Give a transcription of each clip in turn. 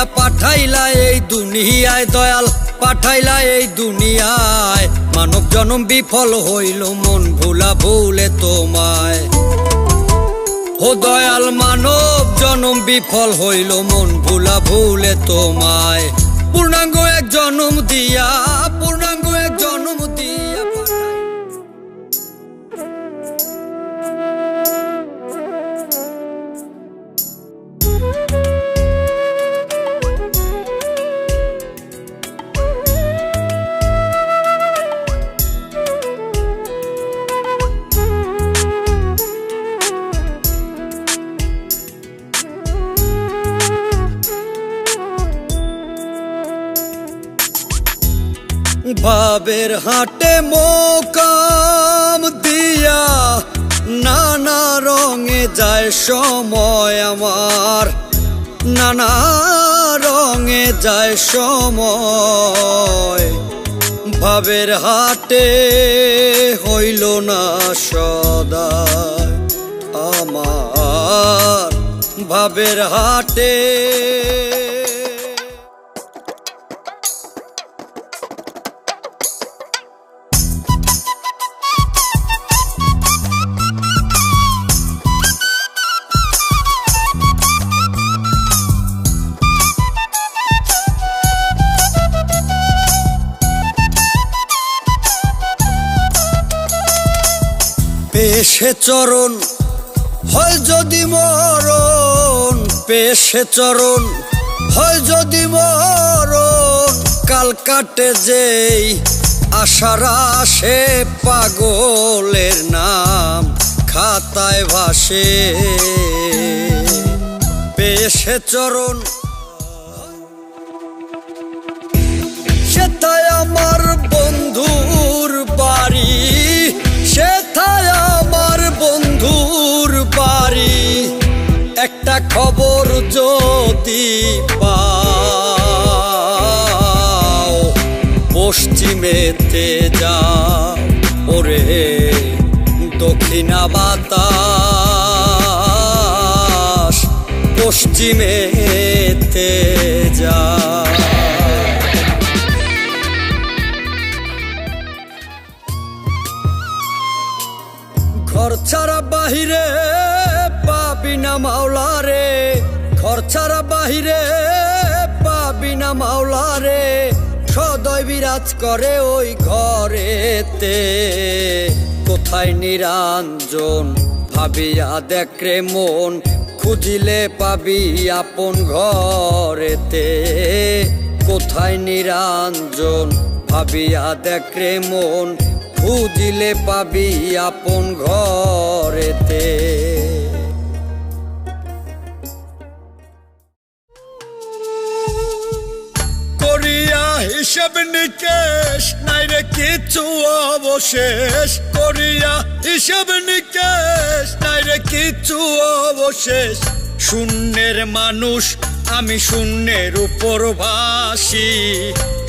দিয়া পাঠাইলা এই দুনিয়ায়, দয়াল পাঠাইলা এই দুনিয়ায়। মানব জনম বিফল হইল মন ভুলা ভুলে তোমায়। ও দয়াল মানব জনম বিফল হইল মন ভুলা ভুলে তোমায়। পূর্ণাঙ্গ এক জনম দিয়া, পূর্ণাঙ্গ এক জনম দিয়া ভাবের হাটে মোকাম দিয়া নানা রঙে যায় সময় আমার, নানা রঙে যায় সময়। ভাবের হাটে হইল না সদাই আমার, ভাবের হাটে। পেশে চরণ হয় যদি মরণ, পেশে চরণ হয় যদি মরণ। কাল কাটে যেই আশার আসে, পাগলের নাম খাতায় ভাসে। পেশে চরণ সেথায় আমার বন্ধুর বাড়ি, সেথায় আমার বন্ধুর বাড়ি। একটা খবর যদি পাও পশ্চিমেতে যাও, ওরে দক্ষিণা বাতাস পশ্চিমেতে যাও। ঘর ছাড়া বাহিরে পাবি না মাওলা রে, ঘর ছাড়া বাহিরে পাবি না মাওলা রে। সদয় বিরাজ করে ওই ঘরেতে, কোথায় নিরঞ্জন ভাবিয়া দেখ রে মন। খুঁজিলে পাবি আপন ঘরেতে, কোথায় নিরঞ্জন ভাবিয়া দেখ রে মন। খুঁজিলে পাবি আপন ঘরেতে। করিয়া হিসাব নিকেশ নাই রে কিছু অবশেষ, করিয়া হিসাব নিকেশ নাই রে কিছু অবশেষ। শূন্যের মানুষ আমি শূন্যের উপর ভাসি,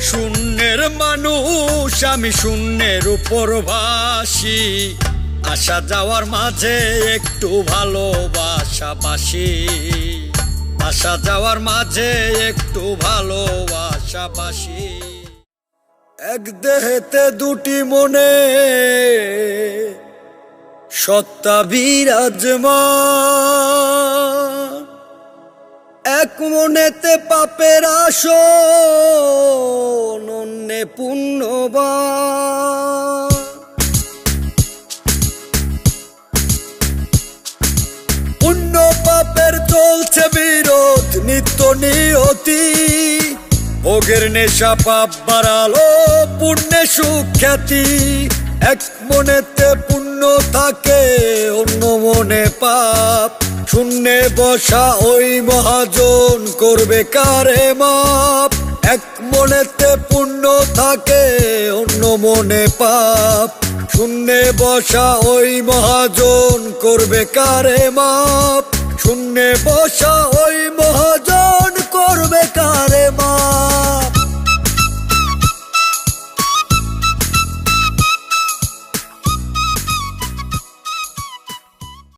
শূন্যের মানুষ আমি শূন্যের উপর ভাসি। আসা যাওয়ার মাঝে একটু ভালোবাসা বাসি, আসা যাওয়ার মাঝে একটু ভালোবাসা বাসি। এক দেহেতে দুটি মনে সত্তা বিরাজমান, এক মনেতে পাপের আসন, অন্যে পুণ্যবান। পুণ্য পাপের চলছে বিরোধ নিত্য নিয়তি। ভোগের নেশা পাপ বাড়ালো পুণ্যে সুখ্যাতি। এক মনেতে পুণ্য থাকে অন্য মনে পাপ, শূন্যে বসা ওই মহাজন করবে কারে মাপ। এক মনেতে পুণ্য থাকে অন্য মনে পাপ, শূন্যে বসা ওই মহাজন করবে কারে মাপ। শূন্যে বসা ওই